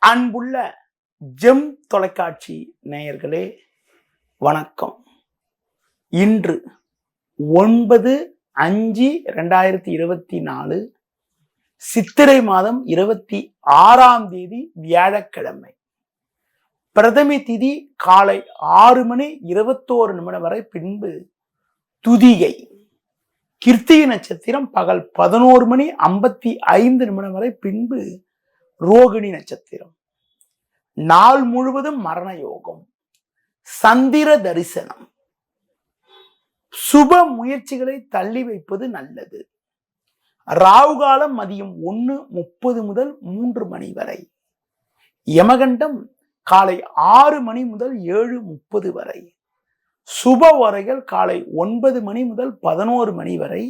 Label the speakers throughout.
Speaker 1: அன்புள்ள ஜெம் தொலைக்காட்சி நேயர்களே வணக்கம். இன்று 9/5/2024 சித்திரை மாதம் 26ஆம் தேதி வியாழக்கிழமை. பிரதமி திதி காலை 6:21 வரை, பின்பு துதிகை. கிருத்திகை நட்சத்திரம் பகல் 11:55 வரை, பின்பு ரோகிணி நட்சத்திரம். நாள் முழுவதும் மரண யோகம், சந்திர தரிசனம். சுப முயற்சிகளை தள்ளி வைப்பது நல்லது. ராகு காலம் மதியம் 1:30 முதல் 3 மணி வரை. யமகண்டம் காலை 6 மணி முதல் 7:30 வரை. சுப வரைகள் காலை 9 மணி முதல் 11 மணி வரை,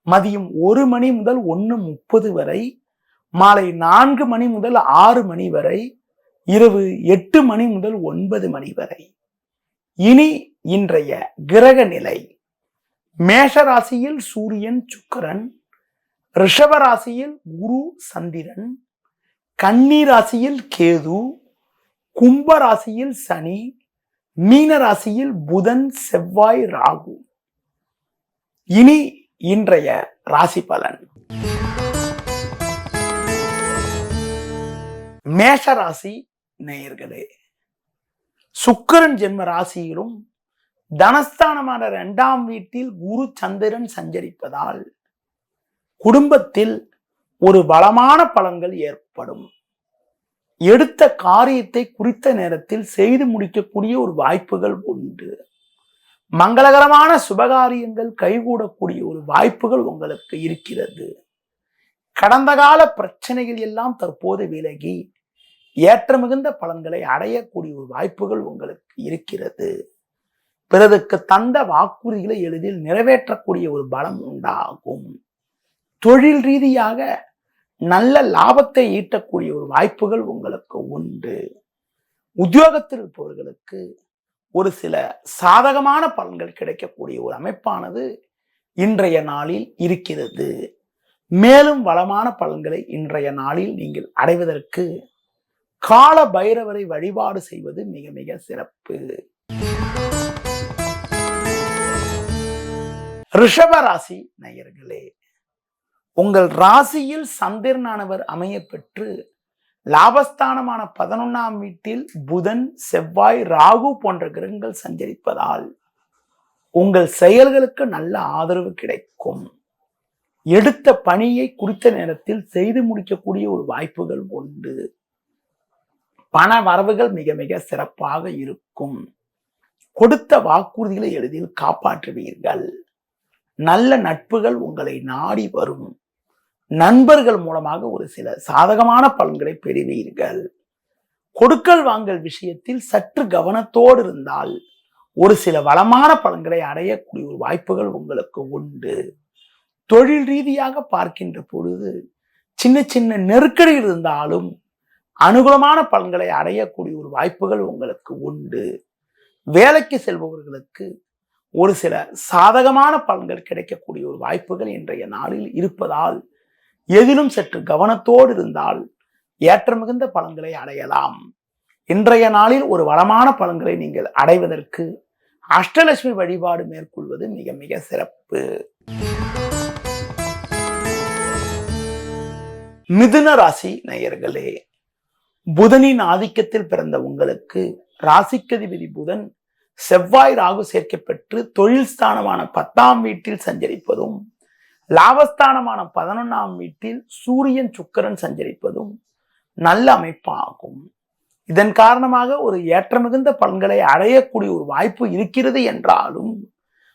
Speaker 1: மதியம் 1 மணி முதல் 1:30 வரை, மாலை 4 மணி முதல் 6 மணி வரை, இரவு 8 மணி முதல் 9 மணி வரை. இனி இன்றைய கிரக நிலை. மேஷ ராசியில் சூரியன் சுக்கிரன், ரிஷப ராசியில் குரு சந்திரன், கன்னி ராசியில் கேது, கும்ப ராசியில் சனி, மீன ராசியில் புதன் செவ்வாய் ராகு. இனி இன்றைய ராசி பலன். மேஷ ராசி நேயர்களே, சுக்கிரன் ஜென்ம ராசியிலும் தனஸ்தானமான 2ஆம் வீட்டில் குரு சந்திரன் சஞ்சரிப்பதால் குடும்பத்தில் ஒரு பலமான பலன்கள் ஏற்படும். எடுத்த காரியத்தை குறித்த நேரத்தில் செய்து முடிக்கக்கூடிய ஒரு வாய்ப்புகள் உண்டு. மங்களகரமான சுபகாரியங்கள் கைகூடக்கூடிய ஒரு வாய்ப்புகள் உங்களுக்கு இருக்கிறது. கடந்த கால பிரச்சனைகள் எல்லாம் தற்போது விலகி ஏற்ற மிகுந்த பலன்களை அடையக்கூடிய ஒரு வாய்ப்புகள் உங்களுக்கு இருக்கிறது. பிறருக்கு தந்த வாக்குறுதிகளை எளிதில் நிறைவேற்றக்கூடிய ஒரு பலம் உண்டாகும். தொழில் ரீதியாக நல்ல லாபத்தை ஈட்டக்கூடிய ஒரு வாய்ப்புகள் உங்களுக்கு உண்டு. உத்தியோகத்தில் இருப்பவர்களுக்கு ஒரு சில சாதகமான பலன்கள் கிடைக்கக்கூடிய ஒரு அமைப்பானது இன்றைய நாளில் இருக்கிறது. மேலும் வளமான பலன்களை இன்றைய நாளில் நீங்கள் அடைவதற்கு கால பைரவரை வழிபாடு செய்வது மிக மிக சிறப்பு. ரிஷப ராசி நேயர்களே, உங்கள் ராசியில் சந்திரனானவர் அமைய பெற்று லாபஸ்தானமான 11ஆம் வீட்டில் புதன் செவ்வாய் ராகு போன்ற கிரகங்கள் சஞ்சரிப்பதால் உங்கள் செயல்களுக்கு நல்ல ஆதரவு கிடைக்கும். எடுத்த பணியை குறித்த நேரத்தில் செய்து முடிக்கக்கூடிய ஒரு வாய்ப்புகள் உண்டு. பண வரவுகள் மிக மிக சிறப்பாக இருக்கும். கொடுத்த வாக்குறுதிகளை எளிதில் காப்பாற்றுவீர்கள். நல்ல நட்புகள் உங்களை நாடி வரும். நண்பர்கள் மூலமாக ஒரு சில சாதகமான பலன்களை பெறுவீர்கள். கொடுக்கல் வாங்கல் விஷயத்தில் சற்று கவனத்தோடு இருந்தால் ஒரு சில வளமான பலன்களை அடையக்கூடிய ஒரு வாய்ப்புகள் உங்களுக்கு உண்டு. தொழில் ரீதியாக பார்க்கின்ற பொழுது சின்ன சின்ன நெருக்கடி இருந்தாலும் அனுகூலமான பலன்களை அடையக்கூடிய ஒரு வாய்ப்புகள் உங்களுக்கு உண்டு. வேலைக்கு செல்பவர்களுக்கு ஒரு சில சாதகமான பலன்கள் கிடைக்கக்கூடிய ஒரு வாய்ப்புகள் இன்றைய நாளில் இருப்பதால் எதிலும் சற்று கவனத்தோடு இருந்தால் ஏற்ற மிகுந்த பலன்களை அடையலாம். இன்றைய நாளில் ஒரு வளமான பலன்களை நீங்கள் அடைவதற்கு அஷ்டலட்சுமி வழிபாடு மேற்கொள்வது மிக மிக சிறப்பு. மிதுன ராசி நேயர்களே, புதனின் ஆதிக்கத்தில் பிறந்த உங்களுக்கு ராசிக்கதிபதி புதன் செவ்வாய் ராகு சேர்க்கப்பெற்று தொழில் ஸ்தானமான 10ஆம் வீட்டில் சஞ்சரிப்பதும் லாபஸ்தானமான 11ஆம் வீட்டில் சூரியன் சுக்கிரன் சஞ்சரிப்பதும் நல்ல அமைப்பாகும். இதன் காரணமாக ஒரு ஏற்ற மிகுந்த பலன்களை அடையக்கூடிய ஒரு வாய்ப்பு இருக்கிறது என்றாலும்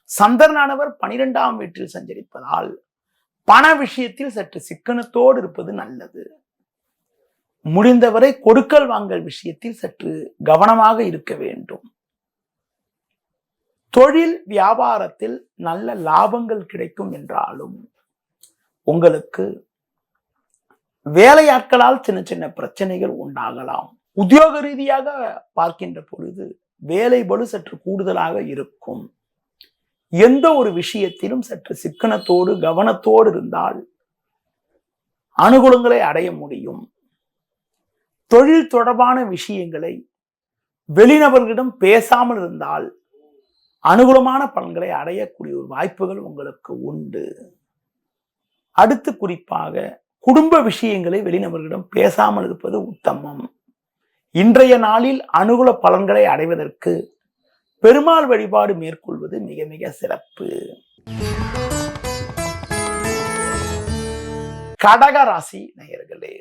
Speaker 1: சந்திரனானவர் 12ஆம் வீட்டில் சஞ்சரிப்பதால் பண விஷயத்தில் சற்று சிக்கனத்தோடு இருப்பது நல்லது. முடிந்தவரை கொடுக்கல் வாங்கல் விஷயத்தில் சற்று கவனமாக இருக்க வேண்டும். தொழில் வியாபாரத்தில் நல்ல லாபங்கள் கிடைக்கும் என்றாலும் உங்களுக்கு வேலையாட்களால் சின்ன சின்ன பிரச்சனைகள் உண்டாகலாம். உத்தியோக ரீதியாக பார்க்கின்ற பொழுது வேலை பளு சற்று கூடுதலாக இருக்கும். எந்த ஒரு விஷயத்திலும் சற்று சிக்கனத்தோடு கவனத்தோடு இருந்தால் அனுகூலங்களை அடைய முடியும். தொழில் தொடர்பான விஷயங்களை வெளிநபர்களிடம் பேசாமல் இருந்தால் அனுகூலமான பலன்களை அடையக்கூடிய ஒரு வாய்ப்புகள் உங்களுக்கு உண்டு. அடுத்து குறிப்பாக குடும்ப விஷயங்களை வெளிநபர்களிடம் பேசாமல் இருப்பது உத்தமம். இன்றைய நாளில் அனுகூல பலன்களை அடைவதற்கு பெருமாள் வழிபாடு மேற்கொள்வது மிக மிக சிறப்பு. கடக ராசி நேயர்களே,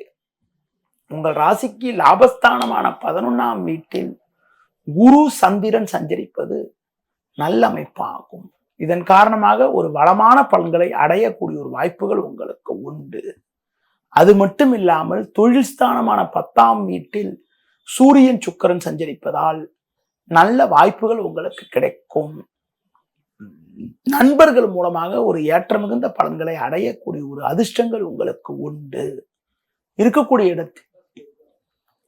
Speaker 1: உங்கள் ராசிக்கு லாபஸ்தானமான 11ஆம் வீட்டில் குரு சந்திரன் சஞ்சரிப்பது நல்ல அமைப்பாகும். இதன் காரணமாக ஒரு வளமான பலன்களை அடையக்கூடிய ஒரு வாய்ப்புகள் உங்களுக்கு உண்டு. அது மட்டும் இல்லாமல் தொழில் ஸ்தானமான 10ஆம் வீட்டில் சூரியன் சுக்கிரன் சஞ்சரிப்பதால் நல்ல வாய்ப்புகள் உங்களுக்கு கிடைக்கும். நண்பர்கள் மூலமாக ஒரு ஏற்ற மிகுந்த பலன்களை அடையக்கூடிய ஒரு அதிர்ஷ்டங்கள் உங்களுக்கு உண்டு. இருக்கக்கூடிய இடத்தில்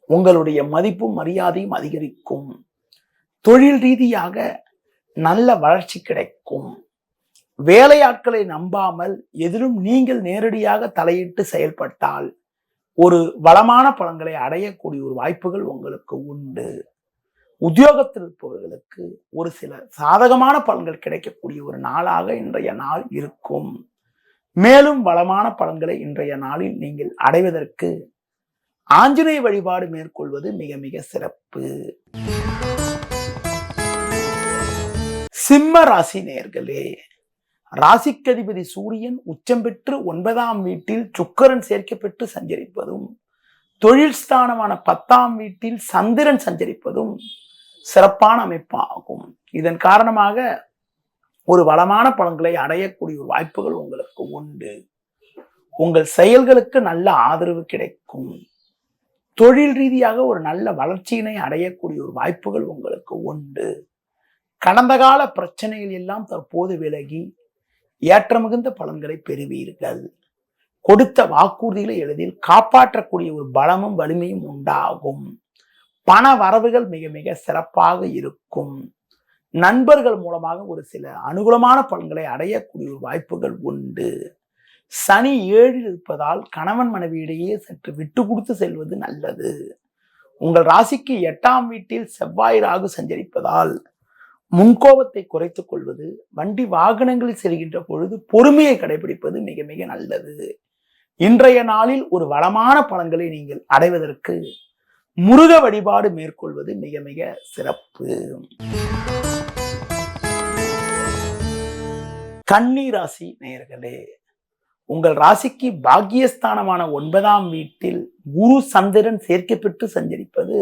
Speaker 1: உங்களுடைய மதிப்பும் மரியாதையும் அதிகரிக்கும். தொழில் ரீதியாக நல்ல வளர்ச்சி கிடைக்கும். வேலையாட்களை நம்பாமல் எதிலும் நீங்கள் நேரடியாக தலையிட்டு செயல்பட்டால் ஒரு வளமான பலன்களை அடையக்கூடிய ஒரு வாய்ப்புகள் உங்களுக்கு உண்டு. உத்தியோகத்தில் இருப்பவர்களுக்கு ஒரு சில சாதகமான பலன்கள் கிடைக்கக்கூடிய ஒரு நாளாக இன்றைய நாள் இருக்கும். மேலும் வளமான பலன்களை இன்றைய நாளில் நீங்கள் அடைவதற்கு ஆஞ்சநேய வழிபாடு மேற்கொள்வது மிக மிக சிறப்பு. சிம்ம ராசி நேயர்களே, ராசிக்கதிபதி சூரியன் உச்சம் பெற்று 9ஆம் வீட்டில் சுக்கிரன் சேர்க்கப்பெற்று சஞ்சரிப்பதும் தொழில் ஸ்தானமான 10ஆம் வீட்டில் சந்திரன் சஞ்சரிப்பதும் சிறப்பான அமைப்பாகும். இதன் காரணமாக ஒரு வளமான பலன்களை அடையக்கூடிய ஒரு வாய்ப்புகள் உங்களுக்கு உண்டு. உங்கள் செயல்களுக்கு நல்ல ஆதரவு கிடைக்கும். தொழில் ரீதியாக ஒரு நல்ல வளர்ச்சியினை அடையக்கூடிய ஒரு வாய்ப்புகள் உங்களுக்கு உண்டு. கடந்த கால பிரச்சனைகள் எல்லாம் தற்போது விலகி ஏற்ற மிகுந்த பலன்களை பெறுவீர்கள். கொடுத்த வாக்குறுதிகளை எளிதில் காப்பாற்றக்கூடிய ஒரு பலமும் வலிமையும் உண்டாகும். பண வரவுகள் மிக மிக சிறப்பாக இருக்கும். நண்பர்கள் மூலமாக ஒரு சில அனுகூலமான பலன்களை அடையக்கூடிய ஒரு வாய்ப்புகள் உண்டு. சனி 7ல் இருப்பதால் கணவன் மனைவியிடையே சற்று விட்டு கொடுத்து செல்வது நல்லது. உங்கள் ராசிக்கு 8ஆம் வீட்டில் செவ்வாய் ராகு சஞ்சரிப்பதால் முன்கோபத்தை குறைத்துக் கொள்வது, வண்டி வாகனங்களில் செல்கின்ற பொழுது பொறுமையை கடைபிடிப்பது மிக மிக நல்லது. இன்றைய நாளில் ஒரு வளமான பலன்களை நீங்கள் அடைவதற்கு முருக வழிபாடு மேற்கொள்வது மிக மிக சிறப்பு. கன்னி ராசி நேயர்களே, உங்கள் ராசிக்கு பாக்கியஸ்தானமான 9ஆம் வீட்டில் குரு சந்திரன் சேர்க்கப்பெற்று சஞ்சரிப்பது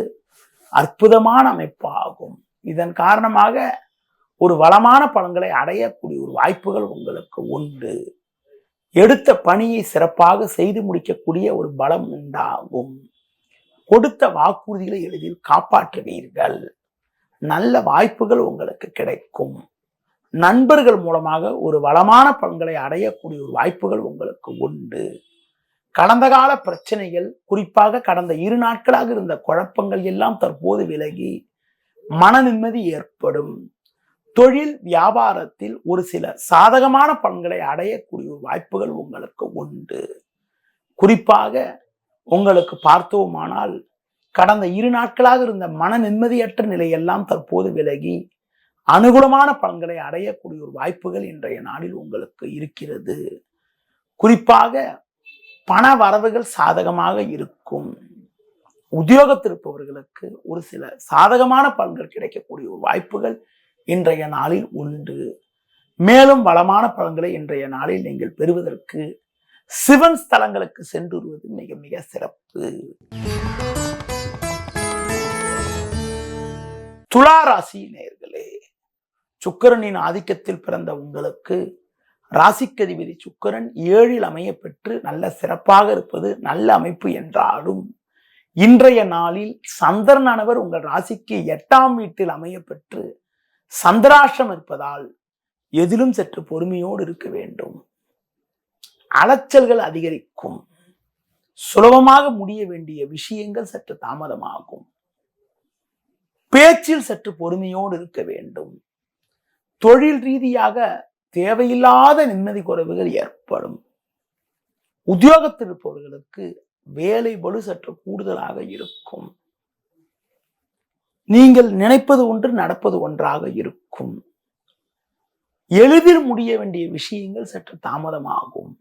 Speaker 1: அற்புதமான அமைப்பாகும். இதன் காரணமாக ஒரு வளமான பலன்களை அடையக்கூடிய ஒரு வாய்ப்புகள் உங்களுக்கு உண்டு. எடுத்த பணியை சிறப்பாக செய்து முடிக்கக்கூடிய ஒரு பலம் உண்டாகும். கொடுத்த வாக்குறுதிகளை எளிதில் காப்பாற்றுவீர்கள். நல்ல வாய்ப்புகள் உங்களுக்கு கிடைக்கும். நண்பர்கள் மூலமாக ஒரு வளமான பலன்களை அடையக்கூடிய ஒரு வாய்ப்புகள் உங்களுக்கு உண்டு. கடந்த கால பிரச்சனைகள், குறிப்பாக கடந்த 2 நாட்களாக இருந்த குழப்பங்கள் எல்லாம் தற்போது விலகி மன நிம்மதி ஏற்படும். தொழில் வியாபாரத்தில் ஒரு சில சாதகமான பலன்களை அடையக்கூடிய வாய்ப்புகள் உங்களுக்கு உண்டு. குறிப்பாக உங்களுக்கு பார்த்தோமானால் கடந்த 2 நாட்களாக இருந்த மன நிம்மதியற்ற நிலையெல்லாம் தற்போது விலகி அனுகூலமான பலன்களை அடையக்கூடிய ஒரு வாய்ப்புகள் இன்றைய நாளில் உங்களுக்கு இருக்கிறது. குறிப்பாக பண வரவுகள் சாதகமாக இருக்கும். உத்தியோகத்தில் இருப்பவர்களுக்கு ஒரு சில சாதகமான பலன்கள் கிடைக்கக்கூடிய ஒரு வாய்ப்புகள் இன்றைய நாளில் உண்டு. மேலும் வளமான பலன்களை இன்றைய நாளில் நீங்கள் பெறுவதற்கு சிவன் ஸ்தலங்களுக்கு சென்று வருவது மிக மிக சிறப்பு. துலா ராசி நேயர்களே, சுக்கிரனின் ஆதிக்கத்தில் பிறந்த உங்களுக்கு ராசிக்கதிபதி சுக்கிரன் 7ல் அமைய பெற்று நல்ல சிறப்பாக இருப்பது நல்ல அமைப்பு என்றாலும் இன்றைய நாளில் சந்திரனானவர் உங்கள் ராசிக்கு 8ஆம் வீட்டில் அமைய பெற்று சந்திராஷ்டிரம் இருப்பதால் எதிலும் சற்று பொறுமையோடு இருக்க வேண்டும். அலைச்சல்கள் அதிகரிக்கும். சுலபமாக முடிய வேண்டிய விஷயங்கள் சற்று தாமதமாகும். பேச்சில் சற்று பொறுமையோடு இருக்க வேண்டும். தொழில் ரீதியாக தேவையில்லாத நிம்மதி குறைவுகள் ஏற்படும். உத்தியோகத்தில் இருப்பவர்களுக்கு வேலை பளு சற்று கூடுதலாக இருக்கும். நீங்கள் நினைப்பது ஒன்று நடப்பது ஒன்றாக இருக்கும். எளிதில் முடிய வேண்டிய விஷயங்கள் சற்று தாமதமாகும்.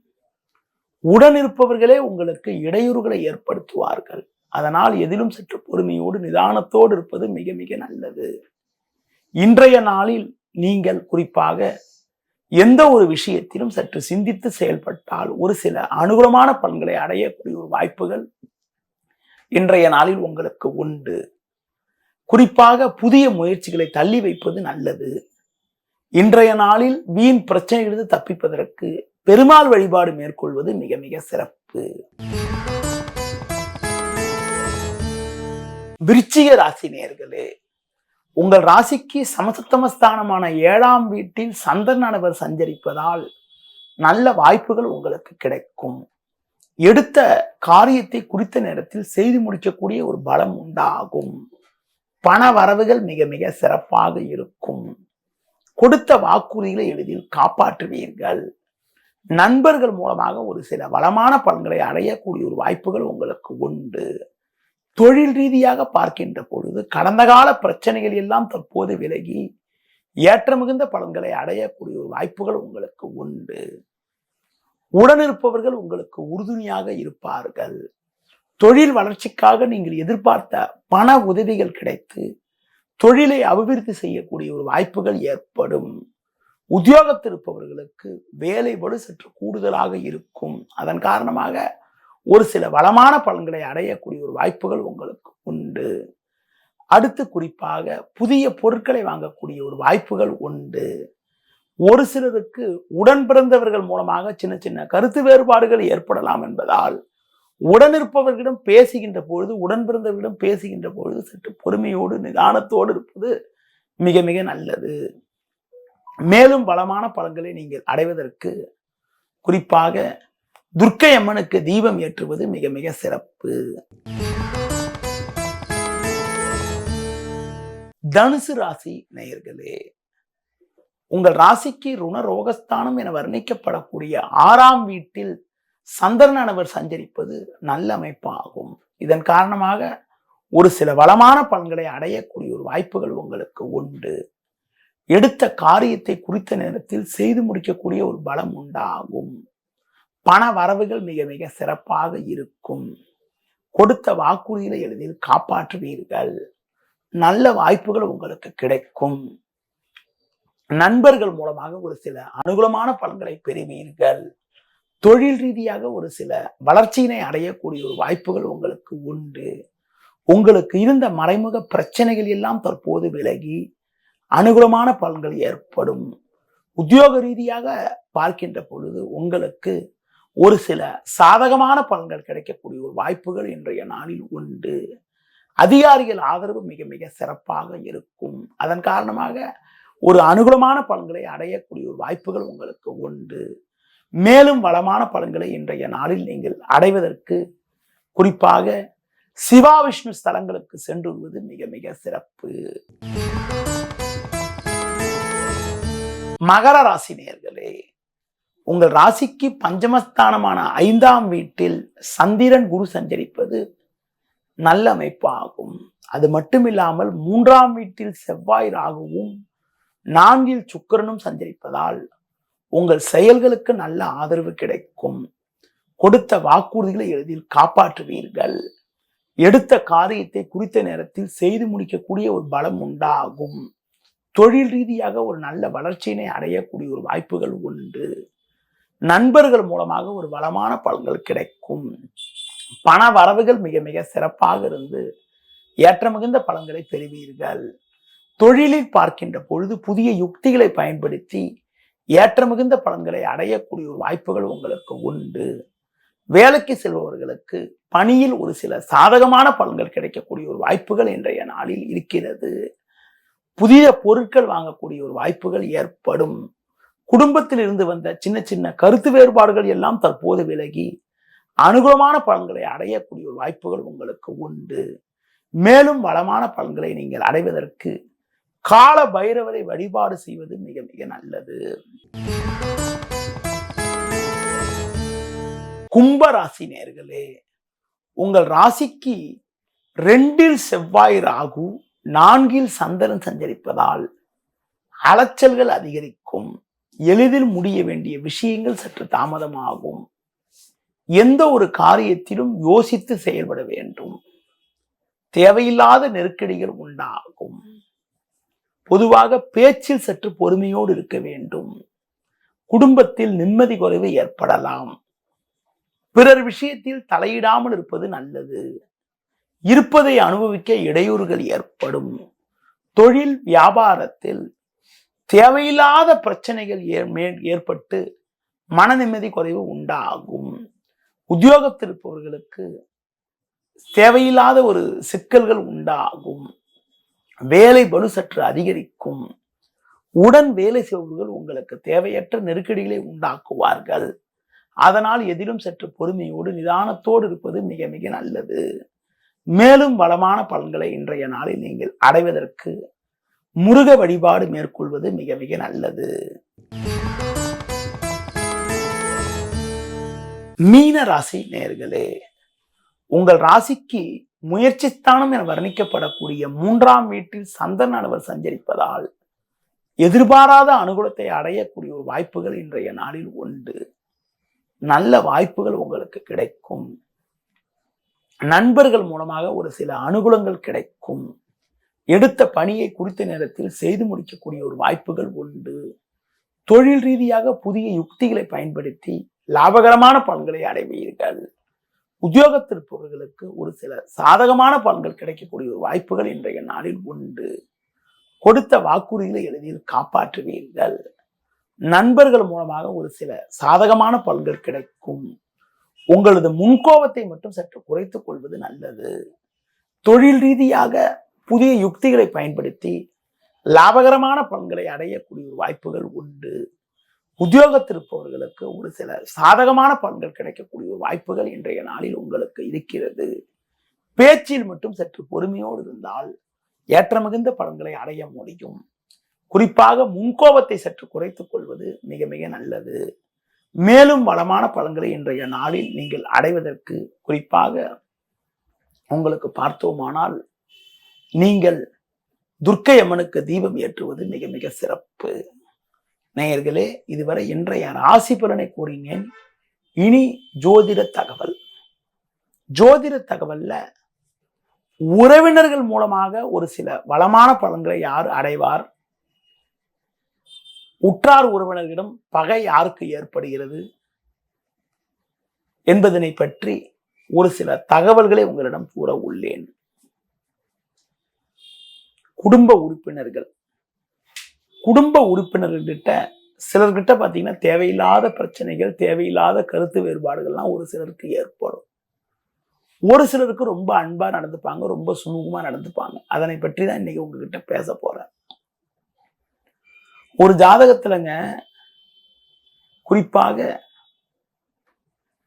Speaker 1: உடனிருப்பவர்களே உங்களுக்கு இடையூறுகளை ஏற்படுத்துவார்கள். அதனால் எதிலும் சற்று பொறுமையோடு நிதானத்தோடு இருப்பது மிக மிக நல்லது. இன்றைய நாளில் நீங்கள் குறிப்பாக எந்த ஒரு விஷயத்திலும் சற்று சிந்தித்து செயல்பட்டால் ஒரு சில அனுகூலமான பலன்களை அடையக்கூடிய ஒரு வாய்ப்புகள் இன்றைய நாளில் உங்களுக்கு உண்டு. குறிப்பாக புதிய முயற்சிகளை தள்ளி வைப்பது நல்லது. இன்றைய நாளில் வீண் பிரச்சனைகளிலிருந்து தப்பிப்பதற்கு பெருமாள் வழிபாடு மேற்கொள்வது மிக மிக சிறப்பு. விருச்சிக ராசி நேயர்களே, உங்கள் ராசிக்கு சமசப்தமஸ்தானமான 7ஆம் வீட்டில் சந்திரனானவர் சஞ்சரிப்பதால் நல்ல வாய்ப்புகள் உங்களுக்கு கிடைக்கும். எடுத்த காரியத்தை குறித்த நேரத்தில் செய்து முடிக்கக்கூடிய ஒரு பலம் உண்டாகும். பண வரவுகள் மிக மிக சிறப்பாக இருக்கும். கொடுத்த வாக்குறுதிகளை எளிதில் காப்பாற்றுவீர்கள். நண்பர்கள் மூலமாக ஒரு சில வளமான பலன்களை அடையக்கூடிய ஒரு வாய்ப்புகள் உங்களுக்கு உண்டு. தொழில் ரீதியாக பார்க்கின்ற பொழுது கடந்த கால பிரச்சனைகள் எல்லாம் தற்போது விலகி ஏற்ற மிகுந்த பலன்களை அடையக்கூடிய ஒரு வாய்ப்புகள் உங்களுக்கு உண்டு. உடனிருப்பவர்கள் உங்களுக்கு உறுதுணையாக இருப்பார்கள். தொழில் வளர்ச்சிக்காக நீங்கள் எதிர்பார்த்த பண உதவிகள் கிடைத்து தொழிலை அபிவிருத்தி செய்யக்கூடிய ஒரு வாய்ப்புகள் ஏற்படும். உத்தியோகத்தில் இருப்பவர்களுக்கு வேலை பளு சற்று கூடுதலாக இருக்கும். அதன் காரணமாக ஒரு சில வளமான பலன்களை அடையக்கூடிய ஒரு வாய்ப்புகள் உங்களுக்கு உண்டு. அடுத்து குறிப்பாக புதிய பொருட்களை வாங்கக்கூடிய ஒரு வாய்ப்புகள் உண்டு. ஒரு சிலருக்கு உடன் பிறந்தவர்கள் மூலமாக சின்ன சின்ன கருத்து வேறுபாடுகள் ஏற்படலாம் என்பதால் உடனிருப்பவர்களிடம் பேசுகின்ற பொழுது உடன் பிறந்தவர்களிடம் பேசுகின்ற பொழுது சற்று பொறுமையோடு நிதானத்தோடு இருப்பது மிக மிக நல்லது. மேலும் வளமான பலன்களை நீங்கள் அடைவதற்கு குறிப்பாக துர்க்கை அம்மனுக்கு தீபம் ஏற்றுவது மிக மிக சிறப்பு. தனுசு ராசி நேயர்களே, உங்கள் ராசிக்கு ருணரோகஸ்தானம் என வர்ணிக்கப்படக்கூடிய 6ஆம் வீட்டில் சந்திரனானவர் சஞ்சரிப்பது நல்ல அமைப்பாகும். இதன் காரணமாக ஒரு சில வளமான பலன்களை அடையக்கூடிய ஒரு வாய்ப்புகள் உங்களுக்கு உண்டு. எடுத்த காரியத்தை குறித்த நேரத்தில் செய்து முடிக்கக்கூடிய ஒரு பலம் உண்டாகும். பண வரவுகள் மிக மிக சிறப்பாக இருக்கும். கொடுத்த வாக்குறுதிகளை எளிதில் காப்பாற்றுவீர்கள். நல்ல வாய்ப்புகள் உங்களுக்கு கிடைக்கும். நண்பர்கள் மூலமாக ஒரு சில அனுகூலமான பலன்களை பெறுவீர்கள். தொழில் ரீதியாக ஒரு சில வளர்ச்சியினை அடையக்கூடிய ஒரு வாய்ப்புகள் உங்களுக்கு உண்டு. உங்களுக்கு இருந்த மறைமுக பிரச்சனைகள் எல்லாம் தற்போது விலகி அனுகூலமான பலன்கள் ஏற்படும். உத்தியோக ரீதியாக பார்க்கின்ற பொழுது உங்களுக்கு ஒரு சில சாதகமான பலன்கள் கிடைக்கக்கூடிய ஒரு வாய்ப்புகள் இன்றைய நாளில் உண்டு. அதிகாரிகள் ஆதரவு மிக மிக சிறப்பாக இருக்கும். அதன் காரணமாக ஒரு அனுகூலமான பலன்களை அடையக்கூடிய ஒரு வாய்ப்புகள் உங்களுக்கு உண்டு. மேலும் வளமான பலன்களை இன்றைய நாளில் நீங்கள் அடைவதற்கு குறிப்பாக சிவா விஷ்ணு ஸ்தலங்களுக்கு சென்று வருவது மிக மிக சிறப்பு. மகர ராசி நேயர்களே, உங்கள் ராசிக்கு பஞ்சமஸ்தானமான 5ஆம் வீட்டில் சந்திரன் குரு சஞ்சரிப்பது நல்ல அமைப்பாகும். அது மட்டுமில்லாமல் 3ஆம் வீட்டில் செவ்வாய் ராகுவும் 4இல் சுக்கிரனும் சஞ்சரிப்பதால் உங்கள் செயல்களுக்கு நல்ல ஆதரவு கிடைக்கும். கொடுத்த வாக்குறுதிகளை எளிதில் காப்பாற்றுவீர்கள். எடுத்த காரியத்தை குறித்த நேரத்தில் செய்து முடிக்கக்கூடிய ஒரு பலம் உண்டாகும். தொழில் ரீதியாக ஒரு நல்ல வளர்ச்சியினை அடையக்கூடிய ஒரு வாய்ப்புகள் உண்டு. நண்பர்கள் மூலமாக ஒரு வளமான பலன்கள் கிடைக்கும். பண வரவுகள் மிக மிக சிறப்பாக இருந்து ஏற்ற மிகுந்த பலன்களை பெறுவீர்கள். தொழிலில் பார்க்கின்ற பொழுது புதிய யுக்திகளை பயன்படுத்தி ஏற்ற மிகுந்த பலன்களை அடையக்கூடிய ஒரு வாய்ப்புகள் உங்களுக்கு உண்டு. வேலைக்கு செல்பவர்களுக்கு பணியில் ஒரு சில சாதகமான பலன்கள் கிடைக்கக்கூடிய ஒரு வாய்ப்புகள் இன்றைய நாளில் இருக்கிறது. புதிய பொருட்கள் வாங்கக்கூடிய ஒரு வாய்ப்புகள் ஏற்படும். குடும்பத்தில் இருந்து வந்த சின்ன சின்ன கருத்து வேறுபாடுகள் எல்லாம் தற்போது விலகி அனுகூலமான பலன்களை அடையக்கூடிய ஒரு வாய்ப்புகள் உங்களுக்கு உண்டு. மேலும் வளமான பலன்களை நீங்கள் அடைவதற்கு கால பைரவரை வழிபாடு செய்வது மிக மிக நல்லது. கும்பராசி நேயர்களே, உங்கள் ராசிக்கு 2ல் செவ்வாய் ராகு 4ல் சந்திரன் சஞ்சரிப்பதால் அலைச்சல்கள் அதிகரிக்கும். எளிதில் முடிய வேண்டிய விஷயங்கள் சற்று தாமதமாகும். எந்த ஒரு காரியத்திலும் யோசித்து செயல்பட வேண்டும். தேவையில்லாத நெருக்கடிகள் உண்டாகும். பொதுவாக பேச்சில் சற்று பொறுமையோடு இருக்க வேண்டும். குடும்பத்தில் நிம்மதி குறைவு ஏற்படலாம். பிறர் விஷயத்தில் தலையிடாமல் இருப்பது நல்லது. இருப்பதை அனுபவிக்க இடையூறுகள் ஏற்படும். தொழில் வியாபாரத்தில் தேவையில்லாத பிரச்சனைகள் ஏற்பட்டு மன நிம்மதி குறைவு உண்டாகும். உத்தியோகத்தில் இருப்பவர்களுக்கு தேவையில்லாத ஒரு சிக்கல்கள் உண்டாகும். வேலை பளு சற்று அதிகரிக்கும். உடன் வேலை செய்பவர்கள் உங்களுக்கு தேவையற்ற நெருக்கடிகளை உண்டாக்குவார்கள். அதனால் எதிலும் சற்று பொறுமையோடு நிதானத்தோடு இருப்பது மிக மிக நல்லது. மேலும் வளமான பலன்களை இன்றைய நாளில் நீங்கள் அடைவதற்கு முருக வழிபாடு மேற்கொள்வது மிக மிக நல்லது. மீன ராசி நேயர்களே, உங்கள் ராசிக்கு முயற்சி ஸ்தானம் என வர்ணிக்கப்படக்கூடிய 3ஆம் வீட்டில் சந்திரனானவர் சஞ்சரிப்பதால் எதிர்பாராத அனுகூலத்தை அடையக்கூடிய ஒரு வாய்ப்புகள் இன்றைய நாளில் உண்டு. நல்ல வாய்ப்புகள் உங்களுக்கு கிடைக்கும். நண்பர்கள் மூலமாக ஒரு சில அனுகூலங்கள் கிடைக்கும். எடுத்த பணியை குறித்த நேரத்தில் செய்து முடிக்கக்கூடிய ஒரு வாய்ப்புகள் உண்டு. தொழில் ரீதியாக புதிய யுக்திகளை பயன்படுத்தி லாபகரமான பலன்களை அடைவீர்கள். உத்தியோகத்தில் இருப்பவர்களுக்கு ஒரு சில சாதகமான பலன்கள் கிடைக்கக்கூடிய ஒரு வாய்ப்புகள் இன்றைய நாளில் உண்டு. கொடுத்த வாக்குறுதிகளை எளிதில் காப்பாற்றுவீர்கள். நண்பர்கள் மூலமாக ஒரு சில சாதகமான பலன்கள் கிடைக்கும். உங்களது முன்கோபத்தை மட்டும் சற்று குறைத்துக் கொள்வது நல்லது. தொழில் ரீதியாக புதிய யுக்திகளை பயன்படுத்தி லாபகரமான பலன்களை அடையக்கூடிய வாய்ப்புகள் உண்டு. உத்தியோகத்தில் இருப்பவர்களுக்கு ஒரு சில சாதகமான பலன்கள் கிடைக்கக்கூடிய வாய்ப்புகள் இன்றைய நாளில் உங்களுக்கு இருக்கிறது. பேச்சில் மட்டும் சற்று பொறுமையோடு இருந்தால் ஏற்ற மிகுந்த பலன்களை அடைய முடியும். குறிப்பாக முன்கோபத்தை சற்று குறைத்துக் கொள்வது மிக மிக நல்லது. மேலும் வளமான பலன்களை இன்றைய நாளில் நீங்கள் அடைவதற்கு குறிப்பாக உங்களுக்கு பார்த்தோமானால் நீங்கள் துர்க்கை அம்மனுக்கு தீபம் ஏற்றுவது மிக மிக சிறப்பு. நேயர்களே, இதுவரை இன்றைய ராசி பலனை கூறினேன். இனி ஜோதிட தகவல். ஜோதிட தகவல்ல உறவினர்கள் மூலமாக ஒரு சில வளமான பலன்களை யார் அடைவார், உற்றார் உறவினர்களிடம் பகை யாருக்கு ஏற்படுகிறது என்பதனை பற்றி ஒரு சில தகவல்களை உங்களிடம் கூற உள்ளேன். குடும்ப உறுப்பினர்கள்கிட்ட சிலர்கிட்ட பார்த்தீங்கன்னா தேவையில்லாத பிரச்சனைகள், தேவையில்லாத கருத்து வேறுபாடுகள்லாம் ஒரு சிலருக்கு ஏற்படும். ஒரு சிலருக்கு ரொம்ப அன்பா நடந்துப்பாங்க, ரொம்ப சுமூகமா நடந்துப்பாங்க. அதனை பற்றி தான் இன்னைக்கு உங்ககிட்ட பேச போறேன். ஒரு ஜாதகத்துலங்க குறிப்பாக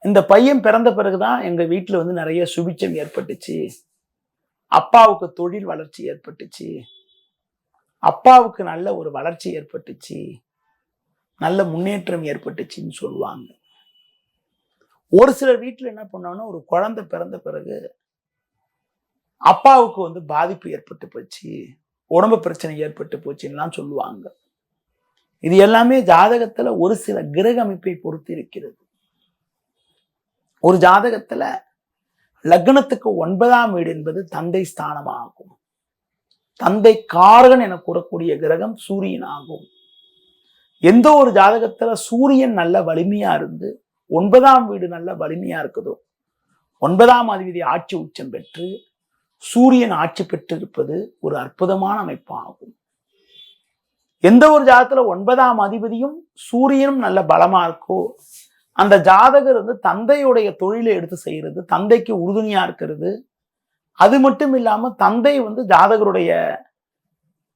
Speaker 1: இந்த பையன் பிறந்த பிறகுதான் எங்க வீட்டுல நிறைய சுபிச்சம் ஏற்பட்டுச்சு. அப்பாவுக்கு தொழில் வளர்ச்சி ஏற்பட்டுச்சு, அப்பாவுக்கு நல்ல ஒரு வளர்ச்சி ஏற்பட்டுச்சு, நல்ல முன்னேற்றம் ஏற்பட்டுச்சுன்னு சொல்லுவாங்க. ஒரு சிலர் வீட்டுல என்ன பண்ணாங்கன்னா ஒரு குழந்தை பிறந்த பிறகு அப்பாவுக்கு பாதிப்பு ஏற்பட்டு போச்சு, உடம்பு பிரச்சனை ஏற்பட்டு போச்சுன்னெலாம் சொல்லுவாங்க. இது எல்லாமே ஜாதகத்துல ஒரு சில கிரக அமைப்பை பொறுத்து இருக்கிறது. ஒரு ஜாதகத்துல லக்னத்துக்கு 9ஆம் வீடு என்பது தந்தை ஸ்தானமாகும். தந்தை காரகன் என கூறக்கூடிய கிரகம் சூரியன் ஆகும். எந்த ஒரு ஜாதகத்துல சூரியன் நல்ல வலிமையா இருந்து 9ஆம் வீடு நல்ல வலிமையா இருக்குதோ, 9ஆம் அதிபதி ஆட்சி உச்சம் பெற்று சூரியன் ஆட்சி பெற்று இருப்பது ஒரு அற்புதமான அமைப்பாகும். எந்த ஒரு ஜாதகத்துல 9ஆம் அதிபதியும் சூரியனும் நல்ல பலமா இருக்கோ அந்த ஜாதகர் தந்தையுடைய தொழிலை எடுத்து செய்யறது, தந்தைக்கு உறுதுணையா இருக்கிறது. அது மட்டும் இல்லாம தந்தை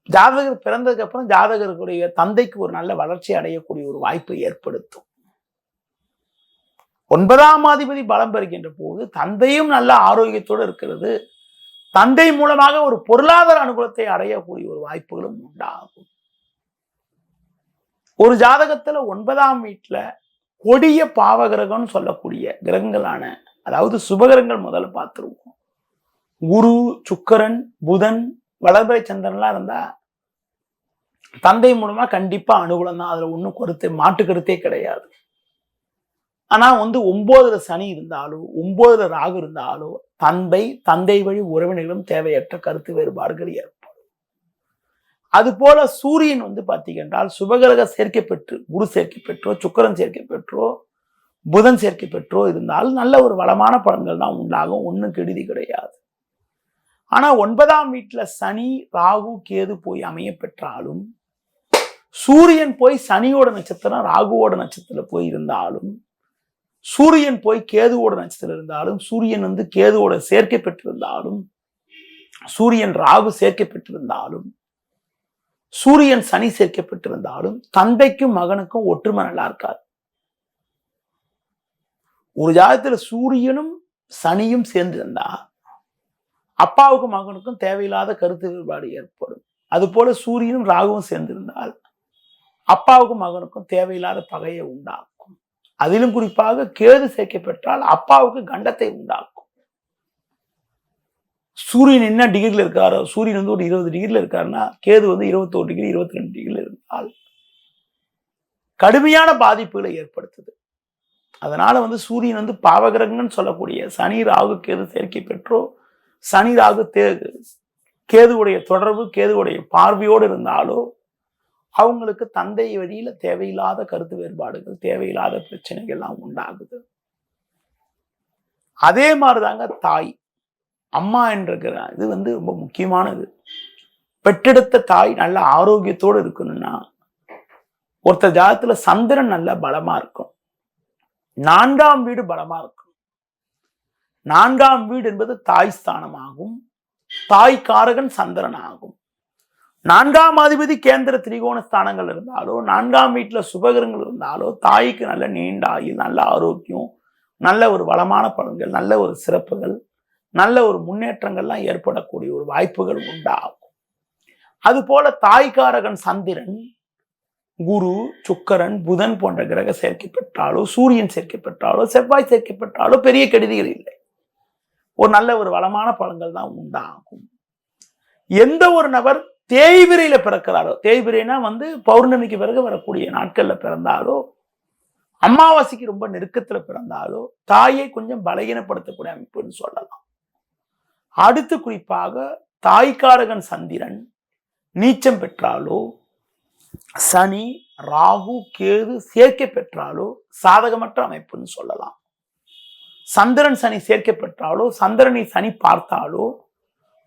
Speaker 1: ஜாதகர் பிறந்ததுக்கு அப்புறம் ஜாதகருடைய தந்தைக்கு ஒரு நல்ல வளர்ச்சி அடையக்கூடிய ஒரு வாய்ப்பை ஏற்படுத்தும். 9ஆம் அதிபதி பலம் பெறுகின்ற போது தந்தையும் நல்ல ஆரோக்கியத்தோடு இருக்கிறது. தந்தை மூலமாக ஒரு பொருளாதார அனுகூலத்தை அடையக்கூடிய ஒரு வாய்ப்புகளும் உண்டாகும். ஒரு ஜாதகத்துல 9ஆம் வீட்டுல கொடிய பாவகிரகம்னு சொல்லக்கூடிய கிரகங்களான அதாவது சுபகிரகங்கள் முதல்ல பார்த்துருவோம். குரு, சுக்கிரன், புதன், வளர்பிறை சந்திரன்லாம் இருந்தா தந்தை மூலமா கண்டிப்பா அனுகூலம் தான். அதுல ஒன்றும் மாட்டு கருத்தே கிடையாது. ஆனா 9ல சனி இருந்தாலோ 9ல ராகு இருந்தாலோ தந்தை வழி உறவினர்களும் தேவையற்ற கருத்து வேறுபாடுகள் ஏற்படும். அது போல சூரியன் பார்த்தீங்கன்றால் சுபகிரக சேர்க்கை பெற்று, குரு சேர்க்கை பெற்றோ, சுக்கிரன் சேர்க்கை பெற்றோ, புதன் சேர்க்கை பெற்றோ இருந்தால் நல்ல ஒரு வளமான பலன்கள் தான் உண்டாகும். ஒன்றும் கெடுதி கிடையாது. ஆனா 9ஆம் வீட்டுல சனி, ராகு, கேது போய் அமைய பெற்றாலும், சூரியன் போய் சனியோட நட்சத்திரம் ராகுவோட நட்சத்திரத்துல போய் இருந்தாலும், சூரியன் போய் கேதுவோட நட்சத்திரம் இருந்தாலும், சூரியன் கேதுவோட சேர்க்கை பெற்றிருந்தாலும், சூரியன் ராகு சேர்க்கை பெற்றிருந்தாலும், சூரியன் சனி சேர்க்கை பெற்றிருந்தாலும் தந்தைக்கும் மகனுக்கும் ஒற்றுமை நல்லா இருக்காது. ஒரு ஜாதகத்துல சூரியனும் சனியும் சேர்ந்திருந்தா அப்பாவுக்கும் மகனுக்கும் தேவையில்லாத கருத்து வேறுபாடு ஏற்படும். அது போல சூரியனும் ராகுவும் சேர்ந்திருந்தால் அப்பாவுக்கும் மகனுக்கும் தேவையில்லாத பகையை உண்டாக்கும். அதிலும் குறிப்பாக கேது சேர்க்கை பெற்றால் அப்பாவுக்கு கண்டத்தை உண்டாக்கும். சூரியன் என்ன டிகிரியில் இருக்காரோ, சூரியன் ஒரு 20 டிகிரியில் இருக்காருன்னா கேது 21 டிகிரி 22 டிகிரியில் இருந்தால் கடுமையான பாதிப்புகளை ஏற்படுத்துது. அதனால சூரியன் பாவகிரகங்கன்னு சொல்லக்கூடிய சனி, ராகு, கேது சேர்க்கை பெற்றோ, சனி, ராகு, கேதுவுடைய தொடர்பு, கேதுவுடைய பார்வையோடு இருந்தாலோ அவங்களுக்கு தந்தை வழியில தேவையில்லாத கருத்து வேறுபாடுகள், தேவையில்லாத பிரச்சனைகள் எல்லாம் உண்டாகுது. அதே மாதிரிதாங்க தாய், அம்மா என்ற இது ரொம்ப முக்கியமானது. பெற்றெடுத்த தாய் நல்ல ஆரோக்கியத்தோடு இருக்கணும்னா ஒருத்தர் ஜாதகத்துல சந்திரன் நல்ல பலமா இருக்கும். 4ஆம் வீடு பலமா இருக்கும். 4ஆம் வீடு என்பது தாய் ஸ்தானமாகும். தாய் காரகன் சந்திரன் ஆகும். 4ஆம் அதிபதி கேந்திர திரிகோண ஸ்தானங்கள் இருந்தாலோ, 4ஆம் வீட்டுல சுபகிரகங்கள் இருந்தாலோ தாய்க்கு நல்ல நீண்ட ஆயுள், நல்ல ஆரோக்கியம், நல்ல ஒரு வளமான பலன்கள், நல்ல ஒரு சிறப்புகள், நல்ல ஒரு முன்னேற்றங்கள்லாம் ஏற்படக்கூடிய ஒரு வாய்ப்புகள் உண்டாகும். அது போல தாய்காரகன் சந்திரன், குரு, சுக்கிரன், புதன் போன்ற கிரக சேர்க்கை பெற்றாலோ, சூரியன் சேர்க்கை பெற்றாலோ, செவ்வாய் சேர்க்கை பெற்றாலோ பெரிய கெடுதிகள் இல்லை. ஒரு நல்ல ஒரு வளமான பலன்கள் தான் உண்டாகும். எந்த ஒரு நபர் தேய்பிரையில பிறக்கிறாரோ, தேய்பிரைனா பௌர்ணமிக்கு பிறகு வரக்கூடிய நாட்கள்ல பிறந்தாலோ, அமாவாசைக்கு ரொம்ப நெருக்கத்துல பிறந்தாலோ தாயை கொஞ்சம் பலகீனப்படுத்தக்கூடிய அமைப்புன்னு சொல்லலாம். அடுத்து குறிப்பாக தாய்காரகன் சந்திரன் நீச்சம் பெற்றாலோ, சனி, ராகு, கேது சேர்க்கை பெற்றாலோ சாதகமற்ற அமைப்புன்னு சொல்லலாம். சந்திரன் சனி சேர்க்கை பெற்றாலோ, சந்திரனை சனி பார்த்தாலோ,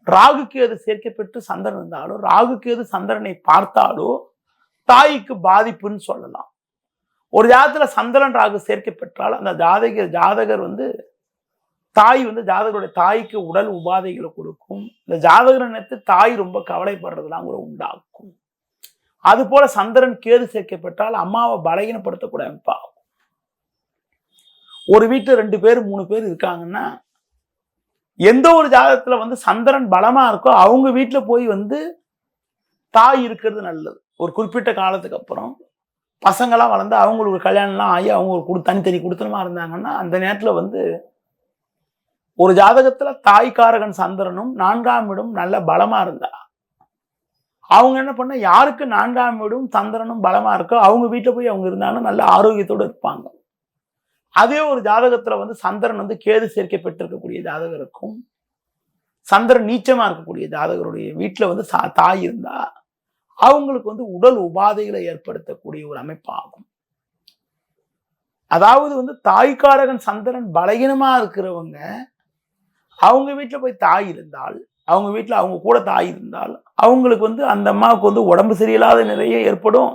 Speaker 1: ராகு கேது சேர்க்கை பெற்று சந்திரன் இருந்தாலோ, ராகு கேது சந்திரனை பார்த்தாலோ தாய்க்கு பாதிப்புன்னு சொல்லலாம். ஒரு ஜாதகத்துல சந்திரன் ராகு சேர்க்கை பெற்றால் அந்த ஜாதகர் தாய் ஜாதகருடைய தாய்க்கு உடல் உபாதைகளை கொடுக்கும். இந்த ஜாதகரை நினைத்து தாய் ரொம்ப கவலைப்படுறதுலாம் கூட உண்டாக்கும். அது போல சந்திரன் கேது சேர்க்கை பெற்றால் அம்மாவை பலகீனப்படுத்தக்கூடிய அமைப்பாகும். ஒரு வீட்டுல 2 பேர் 3 பேர் இருக்காங்கன்னா எந்த ஒரு ஜாதகத்துல சந்திரன் பலமா இருக்கோ அவங்க வீட்டுல போய் தாய் இருக்கிறது நல்லது. ஒரு குறிப்பிட்ட காலத்துக்கு அப்புறம் பசங்களாம் வளர்ந்து அவங்களுக்கு கல்யாணம்லாம் ஆகி அவங்க ஒரு தனித்தனி குடுத்தனமா இருந்தாங்கன்னா அந்த நேரத்துல ஒரு ஜாதகத்துல தாய்காரகன் சந்திரனும் 4ஆம் வீடும் நல்ல பலமா இருந்தா அவங்க என்ன பண்ண, யாருக்கு 4ஆம் வீடும் சந்திரனும் பலமா இருக்கோ அவங்க வீட்டுல போய் அவங்க இருந்தாங்கன்னா நல்ல ஆரோக்கியத்தோடு இருப்பாங்க. அதே ஒரு ஜாதகத்துல சந்திரன் கேது சேர்க்கை பெற்றிருக்கக்கூடிய ஜாதகருக்கும், சந்திரன் நீச்சமா இருக்கக்கூடிய ஜாதகருடைய வீட்டுல தாய் இருந்தா அவங்களுக்கு உடல் உபாதைகளை ஏற்படுத்தக்கூடிய ஒரு அமைப்பாகும். அதாவது தாய்காரகன் சந்திரன் பலகீனமா இருக்கிறவங்க அவங்க வீட்டுல போய் தாய் இருந்தால், அவங்க வீட்டுல அவங்க கூட தாய் இருந்தால் அவங்களுக்கு அந்த அம்மாவுக்கு உடம்பு சரியில்லாத நிலையே ஏற்படும்.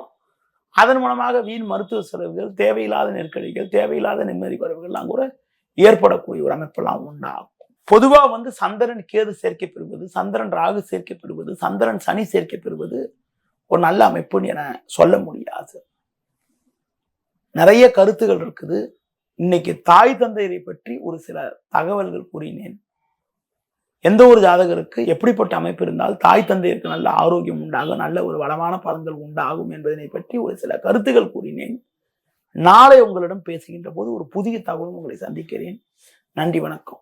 Speaker 1: அதன் மூலமாக வீண் மருத்துவ செலவுகள், தேவையில்லாத நெருக்கடிகள், தேவையில்லாத நிம்மதி குறைவுகள்லாம் கூட ஏற்படக்கூடிய ஒரு அமைப்பெல்லாம் உண்டாகும். பொதுவா சந்திரன் கேது சேர்க்கை பெறுவது, சந்திரன் ராகு சேர்க்கை பெறுவது, சந்திரன் சனி சேர்க்கை பெறுவது ஒரு நல்ல அமைப்புன்னு என சொல்ல முடியாது. நிறைய கருத்துகள் இருக்குது. இன்னைக்கு தாய் தந்தையரை பற்றி ஒரு சில தகவல்கள் கூறினேன். எந்த ஒரு ஜாதகருக்கு எப்படிப்பட்ட அமைப்பு இருந்தால் தாய் தந்தையருக்கு நல்ல ஆரோக்கியம் உண்டாகும், நல்ல ஒரு வளமான பலன்கள் உண்டாகும் என்பதனை பற்றி ஒரு சில கருத்துக்கள் கூறினேன். நாளை உங்களிடம் பேசுகின்ற போது ஒரு புதிய தகவலும் உங்களை சந்திக்கிறேன். நன்றி, வணக்கம்.